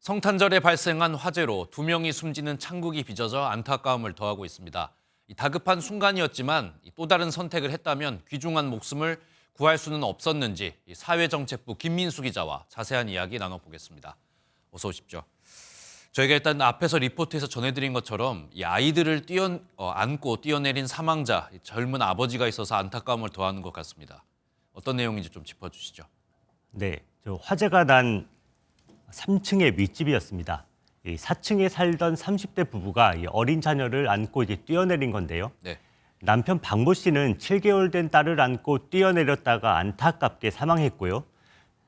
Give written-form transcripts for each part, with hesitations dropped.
성탄절에 발생한 화재로 2명이 숨지는 창국이 빚어져 안타까움을 더하고 있습니다. 다급한 순간이었지만 또 다른 선택을 했다면 귀중한 목숨을 구할 수는 없었는지 사회정책부 김민수 기자와 자세한 이야기 나눠보겠습니다. 어서 오십시오. 저희가 일단 앞에서 리포트에서 전해드린 것처럼 이 아이들을 안고 뛰어내린 사망자, 젊은 아버지가 있어서 안타까움을 더하는 것 같습니다. 어떤 내용인지 좀 짚어주시죠. 네, 화재가 난 3층의 윗집이었습니다. 4층에 살던 30대 부부가 어린 자녀를 안고 뛰어내린 건데요. 네. 남편 박모 씨는 7개월 된 딸을 안고 뛰어내렸다가 안타깝게 사망했고요.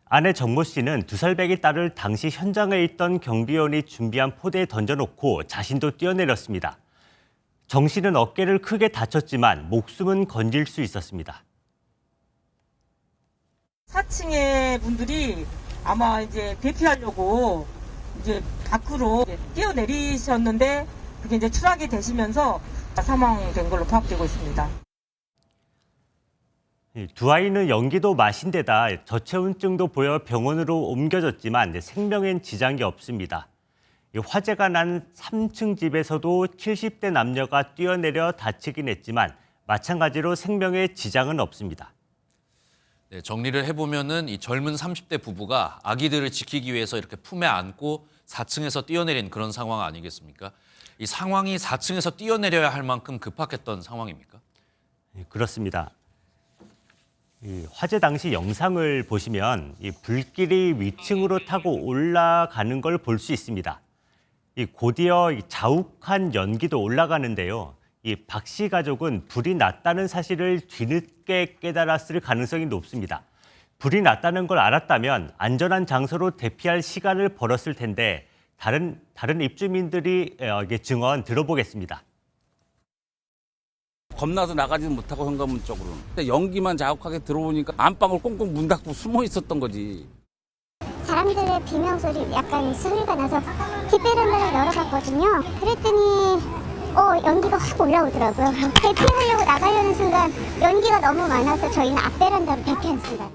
아내 정모 씨는 2살 배기 딸을 당시 현장에 있던 경비원이 준비한 포대에 던져놓고 자신도 뛰어내렸습니다. 정 씨는 어깨를 크게 다쳤지만 목숨은 건질 수 있었습니다. 4층의 분들이 아마 이제 대피하려고 이제 밖으로 뛰어내리셨는데 그게 이제 추락이 되시면서 사망된 걸로 파악되고 있습니다. 두 아이는 연기도 마신 데다 저체온증도 보여 병원으로 옮겨졌지만 생명엔 지장이 없습니다. 화재가 난 3층 집에서도 70대 남녀가 뛰어내려 다치긴 했지만 마찬가지로 생명에 지장은 없습니다. 네, 정리를 해보면은 이 젊은 30대 부부가 아기들을 지키기 위해서 이렇게 품에 안고 4층에서 뛰어내린 그런 상황 아니겠습니까? 이 상황이 4층에서 뛰어내려야 할 만큼 급박했던 상황입니까? 그렇습니다. 화재 당시 영상을 보시면 불길이 위층으로 타고 올라가는 걸 볼 수 있습니다. 곧이어 자욱한 연기도 올라가는데요. 박 씨 가족은 불이 났다는 사실을 뒤늦게 깨달았을 가능성이 높습니다. 불이 났다는 걸 알았다면 안전한 장소로 대피할 시간을 벌었을 텐데 다른 입주민들이 증언 들어보겠습니다. 겁나서 나가지는 못하고 현관문 쪽으로. 근데 연기만 자욱하게 들어오니까 안방을 꽁꽁 문 닫고 숨어 있었던 거지. 사람들의 비명소리, 약간 소리가 나서 뒷배런다를 열어봤거든요. 그랬더니 연기가 확 올라오더라고요. 대피하려고 나가려는 순간 연기가 너무 많아서 저희는 앞베란다로 대피했습니다.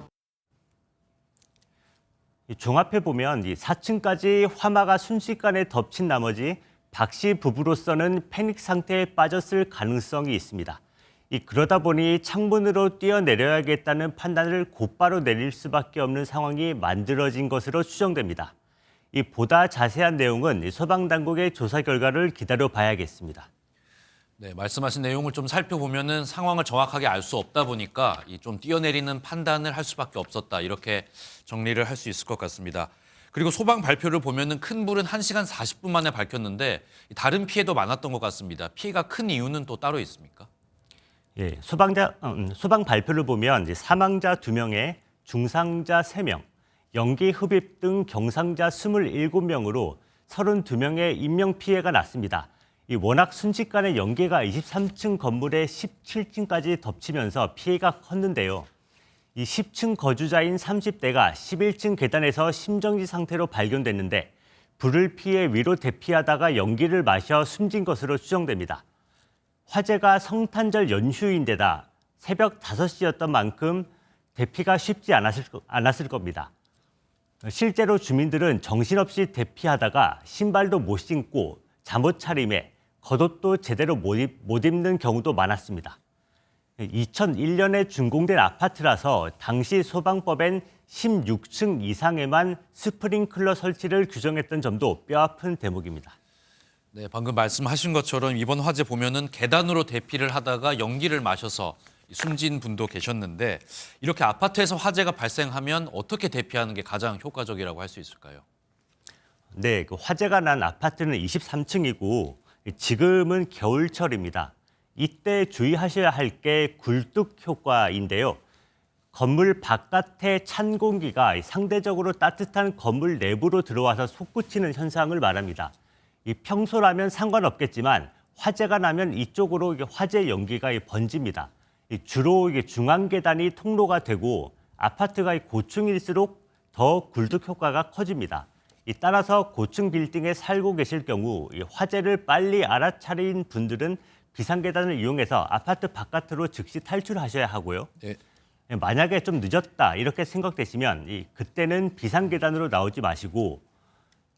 종합해 보면 4층까지 화마가 순식간에 덮친 나머지 박 씨 부부로서는 패닉 상태에 빠졌을 가능성이 있습니다. 그러다 보니 창문으로 뛰어내려야겠다는 판단을 곧바로 내릴 수밖에 없는 상황이 만들어진 것으로 추정됩니다. 보다 자세한 내용은 소방당국의 조사 결과를 기다려봐야겠습니다. 네, 말씀하신 내용을 좀 살펴보면은 상황을 정확하게 알 수 없다 보니까 좀 뛰어내리는 판단을 할 수밖에 없었다. 이렇게 정리를 할 수 있을 것 같습니다. 그리고 소방 발표를 보면은 큰 불은 1시간 40분 만에 밝혔는데 다른 피해도 많았던 것 같습니다. 피해가 큰 이유는 또 따로 있습니까? 예, 소방 발표를 보면 사망자 2명에 중상자 3명, 연기 흡입 등 경상자 27명으로 32명의 인명피해가 났습니다. 워낙 순식간에 연기가 23층 건물의 17층까지 덮치면서 피해가 컸는데요. 10층 거주자인 30대가 11층 계단에서 심정지 상태로 발견됐는데 불을 피해 위로 대피하다가 연기를 마셔 숨진 것으로 추정됩니다. 화재가 성탄절 연휴인데다 새벽 5시였던 만큼 대피가 쉽지 않았을 겁니다. 실제로 주민들은 정신없이 대피하다가 신발도 못 신고 잠옷 차림에 겉옷도 제대로 못 입는 경우도 많았습니다. 2001년에 준공된 아파트라서 당시 소방법엔 16층 이상에만 스프링클러 설치를 규정했던 점도 뼈아픈 대목입니다. 네, 방금 말씀하신 것처럼 이번 화재 보면은 계단으로 대피를 하다가 연기를 마셔서 숨진 분도 계셨는데 이렇게 아파트에서 화재가 발생하면 어떻게 대피하는 게 가장 효과적이라고 할 수 있을까요? 네, 화재가 난 아파트는 23층이고 지금은 겨울철입니다. 이때 주의하셔야 할 게 굴뚝 효과인데요. 건물 바깥의 찬 공기가 상대적으로 따뜻한 건물 내부로 들어와서 솟구치는 현상을 말합니다. 평소라면 상관없겠지만 화재가 나면 이쪽으로 화재 연기가 번집니다. 주로 중앙 계단이 통로가 되고 아파트가 고층일수록 더 굴뚝 효과가 커집니다. 따라서 고층 빌딩에 살고 계실 경우 화재를 빨리 알아차린 분들은 비상계단을 이용해서 아파트 바깥으로 즉시 탈출하셔야 하고요. 네. 만약에 좀 늦었다 이렇게 생각되시면 그때는 비상계단으로 나오지 마시고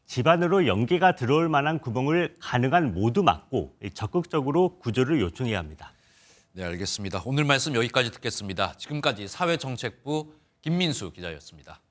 집 안으로 연기가 들어올 만한 구멍을 가능한 모두 막고 적극적으로 구조를 요청해야 합니다. 네, 알겠습니다. 오늘 말씀 여기까지 듣겠습니다. 지금까지 사회정책부 김민수 기자였습니다.